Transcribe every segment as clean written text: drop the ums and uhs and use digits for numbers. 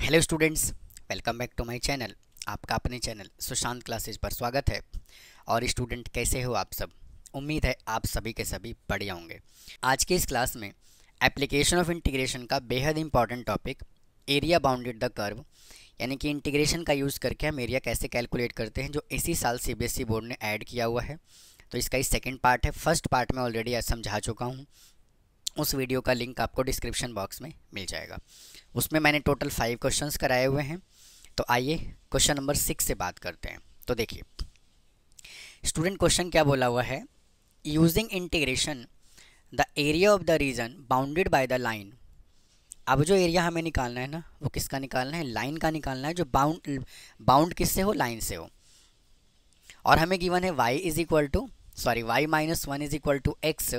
Hello students, welcome back to my channel. आपका अपने channel Sushant classes पर स्वागत है। और स्टूडेंट, कैसे हो आप सब? उम्मीद है आप सभी के सभी बढ़िया होंगे। आज की इस क्लास में एप्लीकेशन ऑफ इंटीग्रेशन का बेहद important topic area bounded the curve, यानी कि इंटीग्रेशन का यूज़ करके हम एरिया कैसे कैलकुलेट करते हैं, जो इसी साल सीबीएसई बोर्ड ने ऐड किया हुआ है। तो इसका ही सेकेंड पार्ट है। फर्स्ट पार्ट में ऑलरेडी समझा चुका हूँ, उस वीडियो का लिंक आपको डिस्क्रिप्शन बॉक्स में मिल जाएगा। उसमें मैंने टोटल 5 क्वेश्चंस कराए हुए हैं। तो आइए क्वेश्चन नंबर 6 से बात करते हैं। तो देखिए स्टूडेंट, क्वेश्चन क्या बोला हुआ है, using integration the area of the region bounded by the line. अब जो एरिया हमें निकालना है ना, वो किसका निकालना है? लाइन का निकालना है, जो बाउंड किससे हो? लाइन से हो। और हमें गिवन है y minus one is equal to x.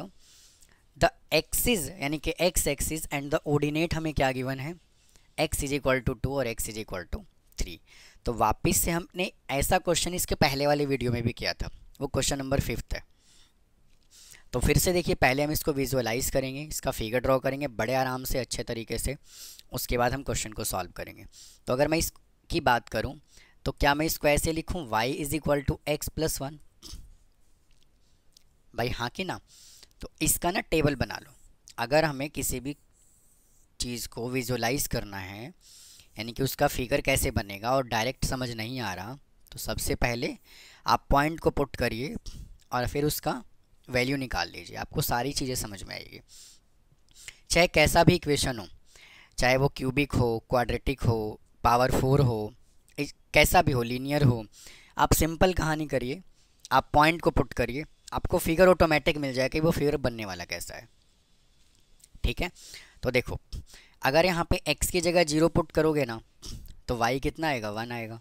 The axis यानी कि x axis and the ordinate हमें क्या गिवन है? x इज इक्वल टू 2 और x इज इक्वल टू 3। तो वापस से हमने ऐसा क्वेश्चन इसके पहले वाले वीडियो में भी किया था, वो क्वेश्चन नंबर 5 है। तो फिर से देखिए, पहले हम इसको विजुअलाइज करेंगे, इसका फिगर ड्रॉ करेंगे बड़े आराम से अच्छे तरीके से, उसके बाद हम क्वेश्चन को सॉल्व करेंगे। तो अगर मैं इसकी बात करूं तो क्या मैं इसको ऐसे लिखूं, y is equal to x plus one? भाई हाँ कि ना? तो इसका ना टेबल बना लो। अगर हमें किसी भी चीज़ को विजुअलाइज करना है, यानी कि उसका फिगर कैसे बनेगा और डायरेक्ट समझ नहीं आ रहा, तो सबसे पहले आप पॉइंट को पुट करिए और फिर उसका वैल्यू निकाल लीजिए, आपको सारी चीज़ें समझ में आएगी। चाहे कैसा भी इक्वेशन हो, चाहे वो क्यूबिक हो, क्वाड्रेटिक हो, पावर 4 हो, कैसा भी हो, लीनियर हो, आप सिंपल कहानी करिए, आप पॉइंट को पुट करिए, आपको फिगर ऑटोमेटिक मिल जाएगा कि वो फिगर बनने वाला कैसा है। ठीक है, तो देखो, अगर यहाँ पे x की जगह 0 पुट करोगे ना, तो y कितना आएगा? 1 आएगा।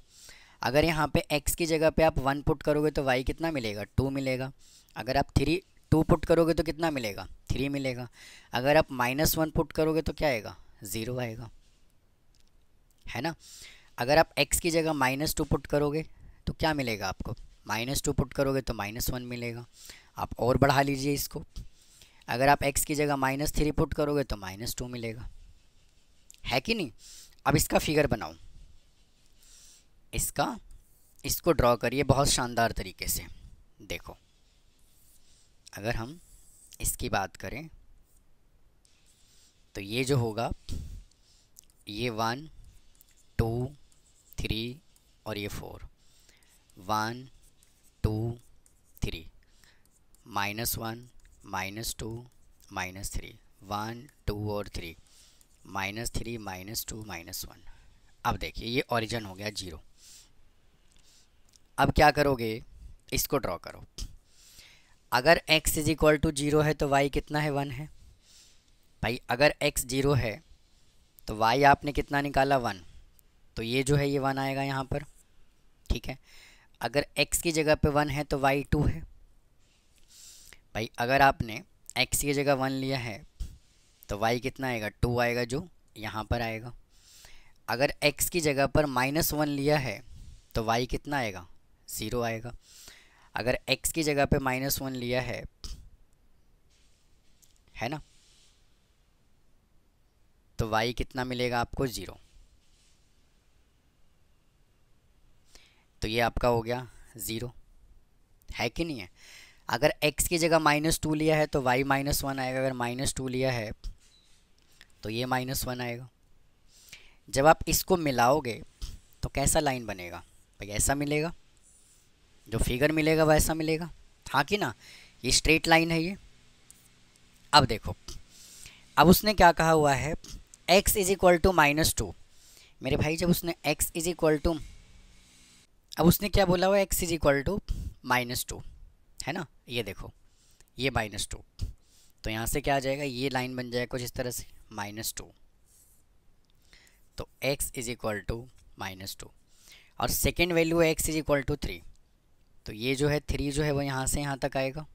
अगर यहाँ पे x की जगह पे आप 1 पुट करोगे तो y कितना मिलेगा? 2 मिलेगा। अगर आप 2 पुट करोगे तो कितना मिलेगा? 3 मिलेगा। अगर आप -1 पुट करोगे तो क्या आएगा? 0 आएगा, है ना। अगर आप x की जगह -2 पुट करोगे तो क्या मिलेगा आपको? -2 पुट करोगे तो -1 मिलेगा। आप और बढ़ा लीजिए इसको। अगर आप x की जगह -3 पुट करोगे तो -2 मिलेगा, है कि नहीं। अब इसका फिगर बनाओ, इसको ड्रॉ करिए बहुत शानदार तरीके से। देखो, अगर हम इसकी बात करें तो ये जो होगा, ये 1 2 3 और ये 4, 1 2 3, -1 -2 -3, 1 2 और 3, -3 -2 -1। अब देखिए ये ओरिजिन हो गया 0। अब क्या करोगे, इसको ड्रॉ करो। अगर x इज इक्वल टू 0 है तो y कितना है? 1 है। भाई अगर x 0 है तो y आपने कितना निकाला? 1। तो ये जो है ये 1 आएगा यहाँ पर। ठीक है, अगर x की जगह पे 1 है तो y 2 है। भाई अगर आपने x की जगह 1 लिया है तो y कितना आएगा? 2 आएगा, जो यहाँ पर आएगा। अगर x की जगह पर -1 लिया है तो y कितना आएगा? 0 आएगा। अगर x की जगह पे -1 लिया है ना, तो y कितना मिलेगा आपको? 0। तो ये आपका हो गया 0, है कि नहीं है। अगर x की जगह -2 लिया है तो y -1 आएगा। अगर -2 लिया है तो ये -1 आएगा। जब आप इसको मिलाओगे तो कैसा लाइन बनेगा? भाई ऐसा मिलेगा, जो फिगर मिलेगा वैसा मिलेगा, हाँ कि ना। ये स्ट्रेट लाइन है ये। अब देखो, अब उसने क्या कहा हुआ है, x इज इक्वल टू -2। मेरे भाई जब उसने x इज इक्वल टू, अब उसने क्या बोला हुआ है, x इज इक्वल टू -2, है ना। ये देखो, ये -2, तो यहाँ से क्या आ जाएगा, ये लाइन बन जाएगा कुछ इस तरह से, -2। तो x इज इक्वल टू -2 और सेकेंड वैल्यू है x इज इक्वल टू 3। तो ये जो है 3 जो है वो यहाँ से यहाँ तक आएगा,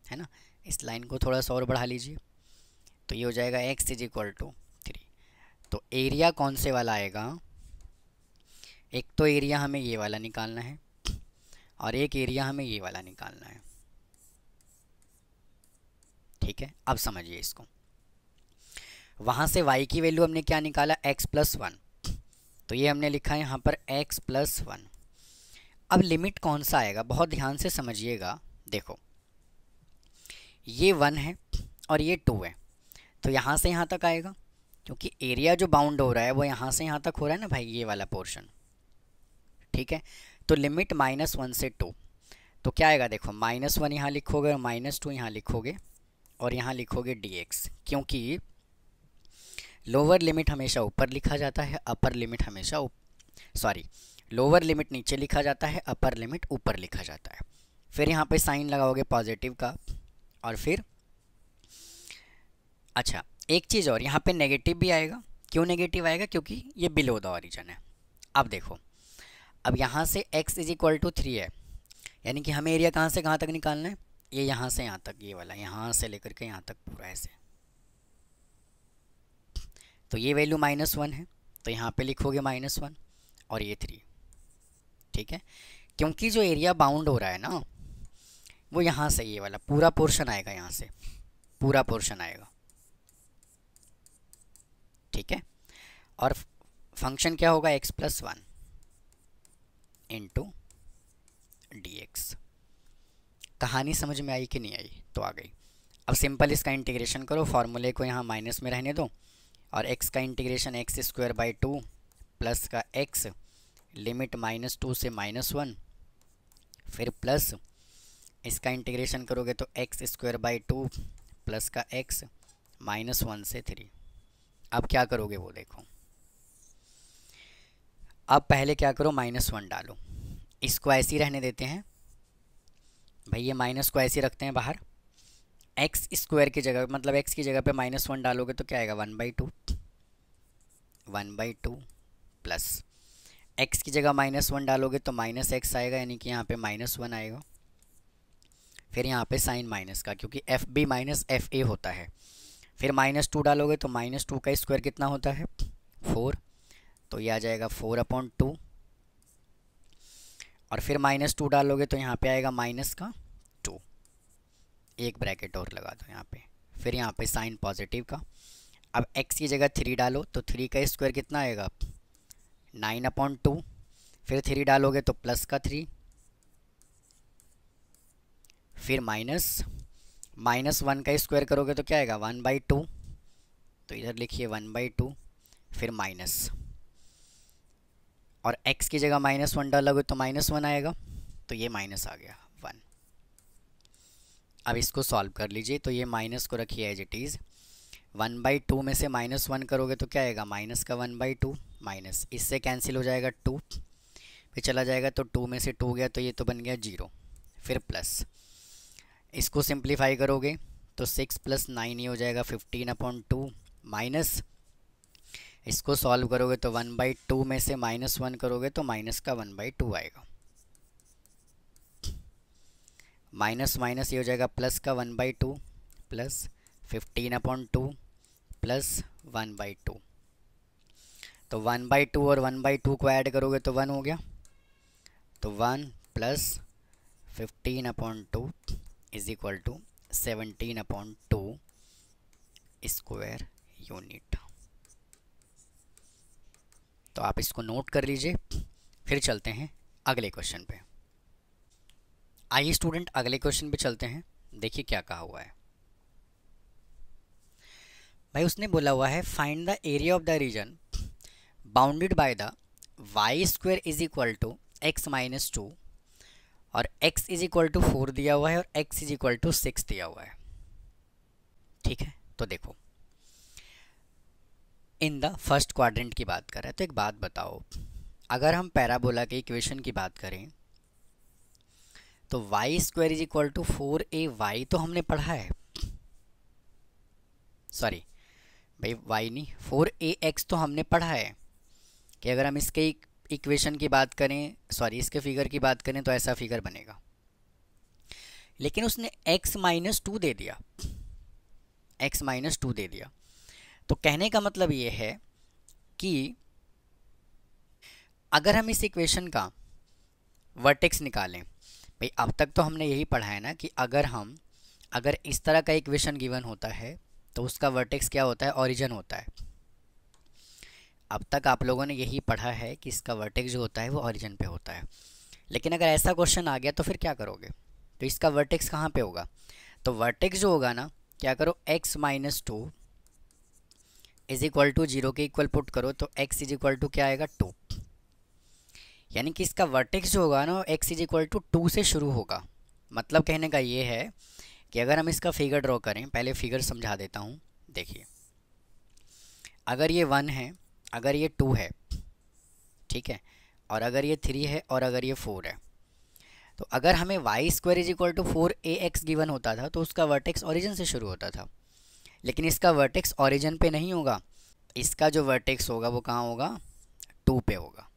है ना। इस लाइन को थोड़ा सा और बढ़ा लीजिए, तो ये हो जाएगा x इज इक्वल टू 3। तो एरिया कौन से वाला आएगा? एक तो एरिया हमें ये वाला निकालना है और एक एरिया हमें ये वाला निकालना है। ठीक है, अब समझिए इसको। वहाँ से y की वैल्यू हमने क्या निकाला? x + 1। तो ये हमने लिखा है यहाँ पर x+1। अब लिमिट कौन सा आएगा, बहुत ध्यान से समझिएगा। देखो ये 1 है और ये 2 है, तो यहाँ से यहाँ तक आएगा, क्योंकि एरिया जो बाउंड हो रहा है वो यहाँ से यहाँ तक हो रहा है ना भाई, ये वाला पोर्शन। ठीक है, तो लिमिट -1 से 2, तो क्या आएगा देखो, -1 यहाँ लिखोगे और -2 यहाँ लिखोगे और यहाँ लिखोगे dx, क्योंकि लोअर लिमिट हमेशा ऊपर लिखा जाता है, अपर लिमिट हमेशा लोअर लिमिट नीचे लिखा जाता है, अपर लिमिट ऊपर लिखा जाता है। फिर यहाँ पे साइन लगाओगे पॉजिटिव का, और फिर अच्छा एक चीज़ और, यहाँ पे नेगेटिव भी आएगा। क्यों नेगेटिव आएगा, क्योंकि ये बिलो द ओरिजिन है। अब देखो, अब यहाँ से x = 3 है, यानी कि हमें एरिया कहाँ से कहाँ तक निकालना है, ये यहाँ से यहाँ तक, ये वाला यहाँ से लेकर के यहाँ तक पूरा ऐसे। तो ये वैल्यू -1 है, तो यहाँ पे लिखोगे -1 और ये 3। ठीक है, क्योंकि जो एरिया बाउंड हो रहा है ना वो यहाँ से ये वाला पूरा पोर्शन आएगा, यहाँ से पूरा पोर्शन आएगा। ठीक है, और फंक्शन क्या होगा, x+1 × dx। कहानी समझ में आई कि नहीं आई, तो आ गई। अब सिंपल इसका इंटीग्रेशन करो, फॉर्मूले को यहाँ माइनस में रहने दो, और x का इंटीग्रेशन x² प्लस का x लिमिट -2 से -1, फिर प्लस इसका इंटीग्रेशन करोगे तो x² प्लस का x -1 से 3। अब क्या करोगे वो देखो, अब पहले क्या करो, -1 डालो, इसको ऐसे ही रहने देते हैं भाई, ये माइनस को ऐसे रखते हैं बाहर। x² की जगह, मतलब x की जगह पे -1 डालोगे तो क्या आएगा, 1/2 प्लस x की जगह -1 डालोगे तो -x आएगा, यानी कि यहाँ पे -1 आएगा। फिर यहाँ पे साइन माइनस का, क्योंकि FB - FA होता है। फिर -2 डालोगे तो -2 का स्क्वायर कितना होता है, 4, तो ये आ जाएगा 4/2। और फिर -2 डालोगे तो यहाँ पे आएगा -2, एक ब्रैकेट और लगा दो यहाँ पे। फिर यहाँ पे साइन पॉजिटिव का। अब x की जगह 3 डालो तो 3 का स्क्वायर कितना आएगा, 9/2। फिर 3 डालोगे तो प्लस का 3, फिर -1 का स्क्वायर करोगे तो क्या आएगा, 1/2, तो इधर लिखिए 1/2, फिर माइनस, और x की जगह -1 डालोगे तो -1 आएगा, तो ये माइनस आ गया 1। अब इसको सॉल्व कर लीजिए, तो ये माइनस को रखिए एज इट इज़। 1/2 में से -1 करोगे तो क्या आएगा, माइनस का 1/2, माइनस इससे कैंसिल हो जाएगा 2, फिर चला जाएगा तो 2 में से 2 गया तो ये तो बन गया 0, फिर प्लस इसको सिंप्लीफाई करोगे तो 6 + 9 ये हो जाएगा 15/2, माइनस इसको सॉल्व करोगे तो 1/2 में से -1 करोगे तो माइनस का 1/2 आएगा, माइनस माइनस ये हो जाएगा प्लस का 1/2 प्लस 15/2 प्लस 1/2। तो 1/2 और 1/2 को ऐड करोगे तो 1 हो गया, तो 1 प्लस 15/2 = 17/2 स्क्वायर यूनिट। तो आप इसको नोट कर लीजिए। फिर चलते हैं अगले क्वेश्चन पे। आइए स्टूडेंट अगले क्वेश्चन पे चलते हैं। देखिए क्या कहा हुआ है भाई, उसने बोला हुआ है find the area of the region bounded by the y² = x - 2 और x = 4 दिया हुआ है और x = 6 दिया हुआ है। ठीक है, तो देखो इन द फर्स्ट क्वाड्रेंट की बात कर रहा है। तो एक बात बताओ, अगर हम पैराबोला के इक्वेशन की बात करें तो y² = 4ay तो हमने पढ़ा है, सॉरी भाई y नहीं 4ax तो हमने पढ़ा है कि अगर हम इसके इक्वेशन की बात करें, सॉरी इसके फिगर की बात करें तो ऐसा फिगर बनेगा। लेकिन उसने x - 2 दे दिया, x - 2 दे दिया। तो कहने का मतलब ये है कि अगर हम इस इक्वेशन का वर्टेक्स निकालें, भाई अब तक तो हमने यही पढ़ा है ना कि अगर इस तरह का इक्वेशन गिवन होता है तो उसका वर्टेक्स क्या होता है, ओरिजिन होता है। अब तक आप लोगों ने यही पढ़ा है कि इसका वर्टेक्स जो होता है वो ओरिजिन पे होता है, लेकिन अगर ऐसा क्वेश्चन आ गया तो फिर क्या करोगे? तो इसका वर्टेक्स कहाँ पे होगा? तो वर्टेक्स जो होगा ना, क्या करो, x minus two is equal to 0 के इक्वल पुट करो, तो x इज इक्वल टू क्या आएगा, 2। यानी कि इसका वर्टेक्स जो होगा ना, x इज इक्वल टू 2 से शुरू होगा। मतलब कहने का ये है कि अगर हम इसका फिगर ड्रॉ करें, पहले फिगर समझा देता हूँ। देखिए, अगर ये 1 है, अगर ये 2 है, ठीक है, और अगर ये 3 है, और अगर ये 4 है, तो अगर हमें y square is equal to 4ax given होता था तो उसका वर्टेक्स ओरिजिन से शुरू होता था। लेकिन इसका वर्टेक्स ओरिजिन पे नहीं होगा, इसका जो वर्टेक्स होगा वो कहाँ होगा, 2 पे होगा।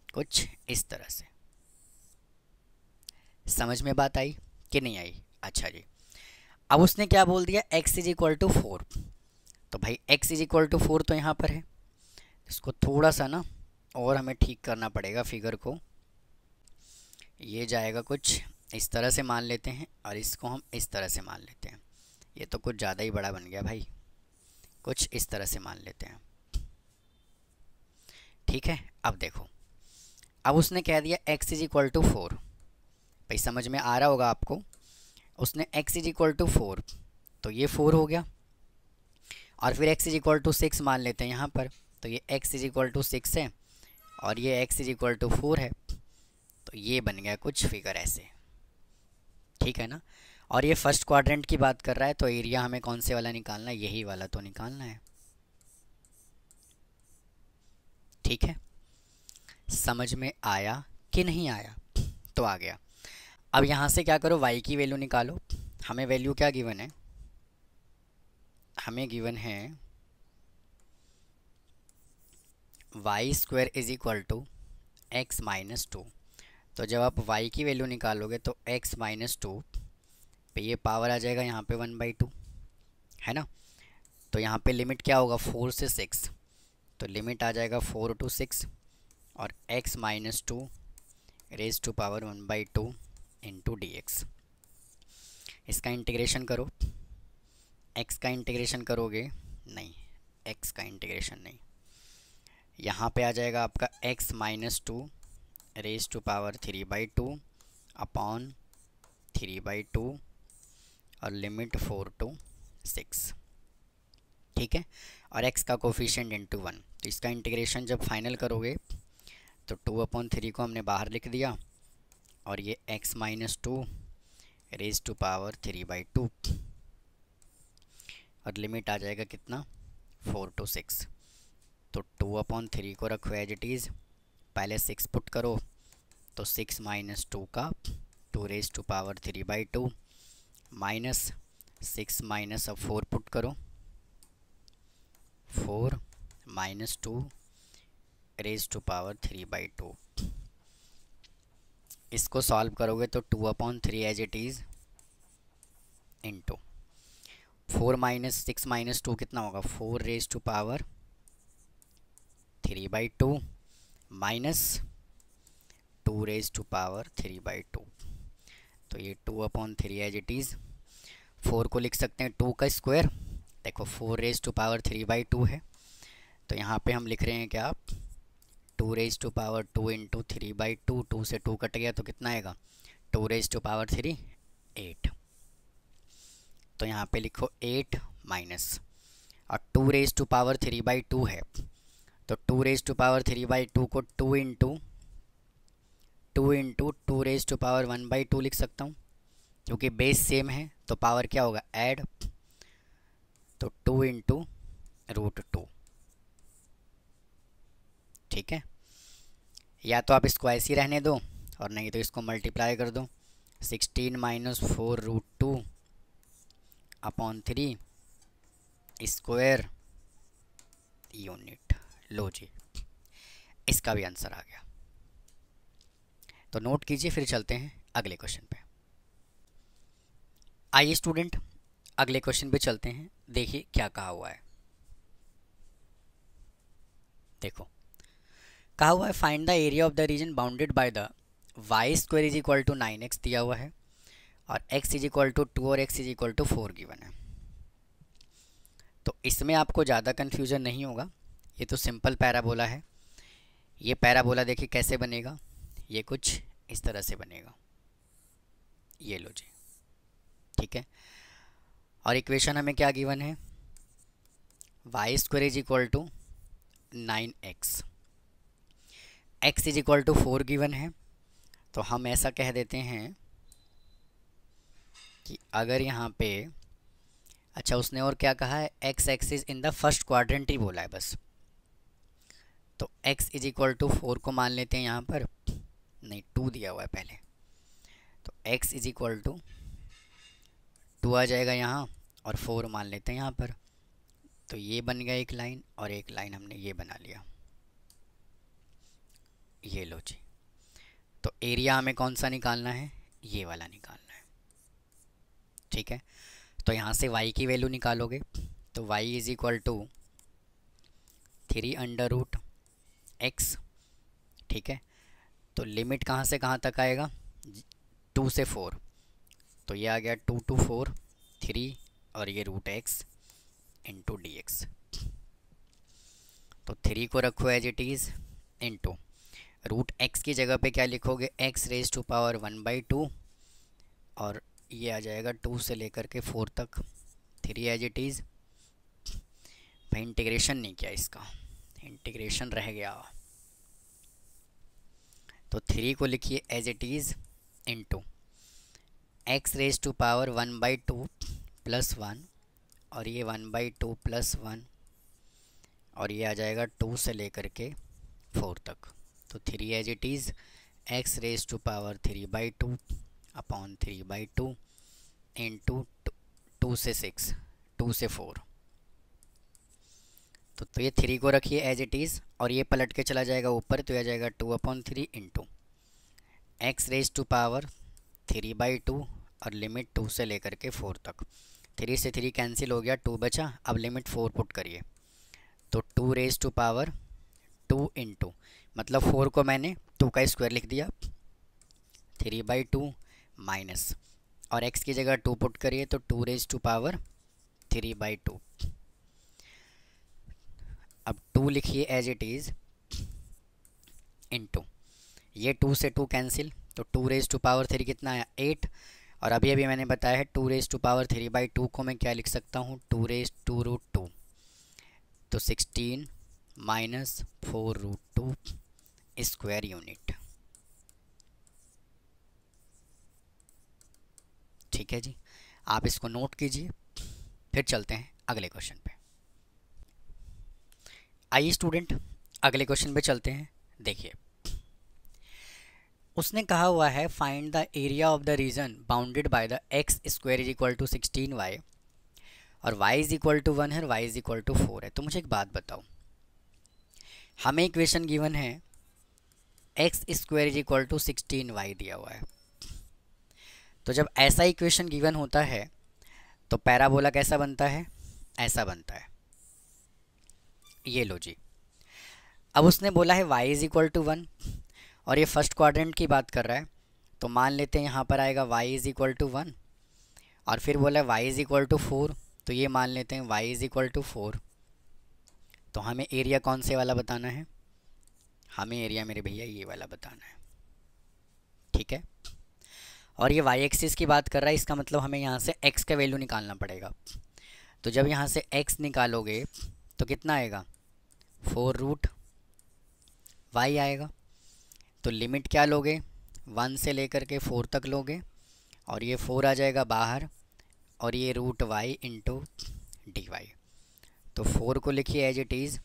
कुछ इस तरह से। समझ में बात आई कि नहीं आई? अच्छा जी, अब उसने क्या बोल दिया, x इज इक्वल टू 4। तो भाई x इज इक्वल टू 4 तो यहाँ पर है, इसको थोड़ा सा ना और हमें ठीक करना पड़ेगा फिगर को। ये जाएगा कुछ इस तरह से मान लेते हैं, और इसको हम इस तरह से मान लेते हैं। ये तो कुछ ज़्यादा ही बड़ा बन गया भाई, कुछ इस तरह से मान लेते हैं। ठीक है, अब देखो, अब उसने कह दिया x इज इक्वल टू 4। भाई समझ में आ रहा होगा आपको, उसने x इज इक्वल टू 4, तो ये 4 हो गया, और फिर x इज इक्वल टू 6 मान लेते हैं यहाँ पर, तो ये x इज इक्वल टू 6 है, और ये x इज इक्वल टू 4 है, तो ये बन गया कुछ फिगर ऐसे। ठीक है ना? और ये फर्स्ट क्वाड्रेंट की बात कर रहा है, तो एरिया हमें कौन से वाला निकालना है, यही वाला तो निकालना है। ठीक है, समझ में आया कि नहीं आया? तो आ गया। अब यहाँ से क्या करो, y की वैल्यू निकालो। हमें वैल्यू क्या गिवन है, हमें गिवन है y square is equal to x minus 2। तो जब आप y की वैल्यू निकालोगे तो x माइनस 2 पे ये पावर आ जाएगा यहाँ पे 1/2, है ना? तो यहाँ पे लिमिट क्या होगा, 4 से 6, तो लिमिट आ जाएगा 4 to 6, और x minus 2 raise to power 1/2 into dx। इसका इंटीग्रेशन करो, x का इंटीग्रेशन करोगे, नहीं, x का इंटीग्रेशन नहीं, यहाँ पे आ जाएगा आपका x minus 2 raise to power 3/2 upon 3/2 और लिमिट 4 to 6। ठीक है, और x का कोफिशिएंट इंटू 1। तो इसका इंटीग्रेशन जब फाइनल करोगे तो 2/3 को हमने बाहर लिख दिया, और ये x minus 2 raise to power 3/2, और लिमिट आ जाएगा कितना, 4 to 6। तो 2/3 को रखो एज इट इज़, पहले 6 पुट करो, तो 6 माइनस 2 का 2 raise to power 3/2 minus 6 minus, अब 4 पुट करो, 4 माइनस 2 रेज टू पावर 3/2। इसको सॉल्व करोगे तो 2/3 as it is into 4 minus 6 minus 2 कितना होगा, 4 raise to power 3/2 minus 2 raise to power 3/2। तो ये 2/3 एज इट इज़, 4 को लिख सकते हैं 2 का स्क्वायर। देखो 4 रेज टू पावर 3/2 है, तो यहाँ पे हम लिख रहे हैं क्या, 2 रेज टू पावर 2 इंटू 3/2, 2 से 2 कट गया तो कितना आएगा, 2 रेज टू पावर 3 8। तो यहाँ पे लिखो 8 माइनस, और 2 रेज टू पावर 3/2 है, तो 2 रेज टू पावर 3/2 को 2 इंटू 2 रेज टू पावर 1/2 लिख सकता हूँ, क्योंकि बेस सेम है तो पावर क्या होगा, ऐड, तो 2 इंटू √2। ठीक है, या तो आप इसको ऐसे ही रहने दो, और नहीं तो इसको मल्टीप्लाई कर दो, 16 माइनस 4√2 अपॉन 3 स्क्वायर यूनिट। लो जी, इसका भी आंसर आ गया। तो नोट कीजिए, फिर चलते हैं अगले क्वेश्चन पे। आइए स्टूडेंट, अगले क्वेश्चन पे चलते हैं। देखिए क्या कहा हुआ है, देखो कहा हुआ है find the area of the region bounded by the y square is equal to 9x दिया हुआ है, और x इज इक्वल टू 2 और x is equal to 4 given है। तो इसमें आपको ज़्यादा कन्फ्यूज़न नहीं होगा, ये तो सिंपल पैराबोला है। ये पैराबोला देखिए कैसे बनेगा, ये कुछ इस तरह से बनेगा, ये लो जी, ठीक है। और इक्वेशन हमें क्या गिवन है, y square is equal to 9x, x is equal to 4 given है। तो हम ऐसा कह देते हैं कि अगर यहाँ पे, अच्छा उसने और क्या कहा है, x axis in the first quadrant ही बोला है बस, तो x इज इक्वल टू 4 को मान लेते हैं यहाँ पर, नहीं 2 दिया हुआ है पहले, तो x इज इक्वल टू 2 आ जाएगा यहाँ, और 4 मान लेते हैं यहाँ पर। तो ये बन गया एक लाइन, और एक लाइन हमने ये बना लिया, ये लो जी। तो एरिया हमें कौन सा निकालना है, ये वाला निकालना है, ठीक है। तो यहाँ से y की वैल्यू निकालोगे, तो y is equal to 3 under root x, ठीक है। तो लिमिट कहाँ से कहाँ तक आएगा, 2 से 4, तो ये आ गया 2 to 4 3, और ये root x into d x. तो 3 को रखो as it is, into root x की जगह पे क्या लिखोगे, x रेज टू पावर 1/2, और ये आ जाएगा 2 से लेकर के 4 तक, 3 एज इट इज़। भाई इंटीग्रेशन नहीं किया इसका, इंटीग्रेशन रह गया, तो 3 को लिखिए as it is, into x raise to power 1/2 plus 1, और ये 1/2 प्लस 1, और ये आ जाएगा 2 से लेकर के 4 तक। तो 3 as it is, x raise to power 3/2 upon 3/2 into 2 से 6, 2 से 4। तो ये 3 को रखिए एज इट इज़, और ये पलट के चला जाएगा ऊपर, तो आ जाएगा 2/3 into x raise to power 3/2, और लिमिट 2 से लेकर के 4 तक। 3 से 3 कैंसिल हो गया, 2 बचा, अब लिमिट 4 पुट करिए, तो 2 रेज टू पावर 2 इंटू, मतलब 4 को मैंने 2 का स्क्वायर लिख दिया, 3/2 माइनस, और x की जगह 2 पुट करिए, तो 2 रेज टू पावर 3/2। अब 2 लिखिए एज इट इज़, इंटू ये 2 से 2 कैंसिल, तो 2 रेज टू पावर 3 कितना आया, 8, और अभी अभी मैंने बताया है 2 रेज टू पावर 3/2 को मैं क्या लिख सकता हूँ, 2 रेज टू रूट 2, तो 16 माइनस 4 रूट 2 स्क्वायर यूनिट, ठीक है जी। आप इसको नोट कीजिए, फिर चलते हैं अगले क्वेश्चन पे। आइए स्टूडेंट अगले क्वेश्चन पे चलते हैं। देखिए उसने कहा हुआ है find the area of the region bounded by the x square is equal to 16y, और y इज इक्वल टू 1 है, y इज इक्वल टू 4 है। तो मुझे एक बात बताओ, हमें इक्वेशन गिवन है x square is equal to 16y दिया हुआ है। तो जब ऐसा इक्वेशन गिवन होता है तो पैराबोला कैसा बनता है, ऐसा बनता है, ये लो जी। अब उसने बोला है y इज इक्वल टू 1, और ये फर्स्ट क्वाड्रेंट की बात कर रहा है, तो मान लेते हैं यहाँ पर आएगा y इज इक्वल टू 1, और फिर बोला है y इज इक्वल टू 4, तो ये मान लेते हैं y इज इक्वल टू 4। तो हमें एरिया कौन से वाला बताना है, हमें एरिया मेरे भैया ये वाला बताना है, ठीक है। और ये y एक्सिस की बात कर रहा है, इसका मतलब हमें यहाँ से x का वैल्यू निकालना पड़ेगा। तो जब यहाँ से x निकालोगे तो कितना आएगा, 4 रूट y आएगा। तो लिमिट क्या लोगे, 1 से लेकर के 4 तक लोगे, और ये 4 आ जाएगा बाहर, और ये root y into d y. तो 4 को लिखिए एज इट इज़,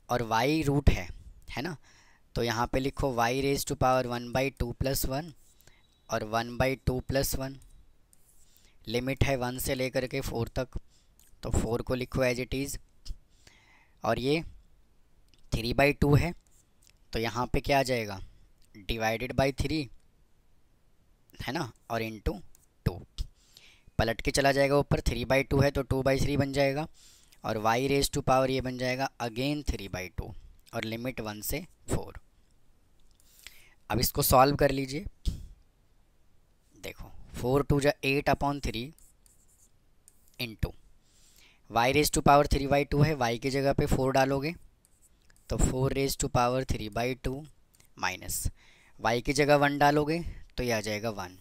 और y रूट है ना, तो यहाँ पे लिखो y raise to power 1/2 plus 1, और 1/2 प्लस 1, लिमिट है 1 से लेकर के 4 तक, तो 4 को लिखो एज इट इज़, और ये 3/2 है, तो यहाँ पे क्या आ जाएगा, डिवाइडेड बाय 3 है ना, और इंटू 2, पलट के चला जाएगा ऊपर, 3/2 है तो 2/3 बन जाएगा, और y रेज टू पावर ये बन जाएगा अगेन 3/2, और लिमिट 1 से 4। अब इसको सॉल्व कर लीजिए, देखो 4 2 जा 8/3 into y raise to power 3/2 है, वाई की जगह पे 4 डालोगे तो 4 raise to power 3/2 minus y की जगह 1 डालोगे तो ये आ जाएगा 1,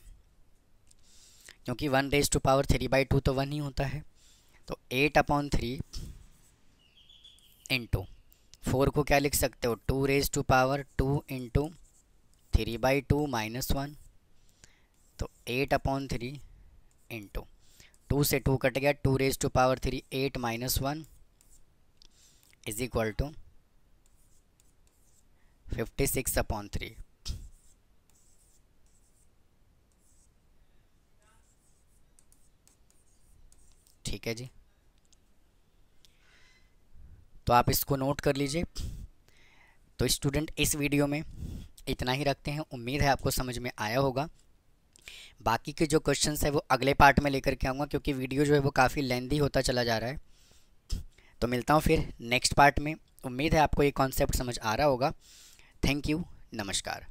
क्योंकि 1 रेज टू पावर 3/2 तो 1 ही होता है। तो 8/3 इंटू 4 को क्या लिख सकते हो, 2 raise to power 2 into 3/2 minus 1। तो 8/3 इंटू 2 से 2 कट गया, 2 raise to power 3 8 minus 1 is equal to 56/3। ठीक है जी, तो आप इसको नोट कर लीजिए। तो स्टूडेंट इस वीडियो में इतना ही रखते हैं, उम्मीद है आपको समझ में आया होगा। बाकी के जो क्वेश्चंस है वो अगले पार्ट में लेकर के आऊँगा, क्योंकि वीडियो जो है वो काफ़ी लेंदी होता चला जा रहा है। तो मिलता हूँ फिर नेक्स्ट पार्ट में। उम्मीद है आपको ये कॉन्सेप्ट समझ आ रहा होगा। थैंक यू, नमस्कार।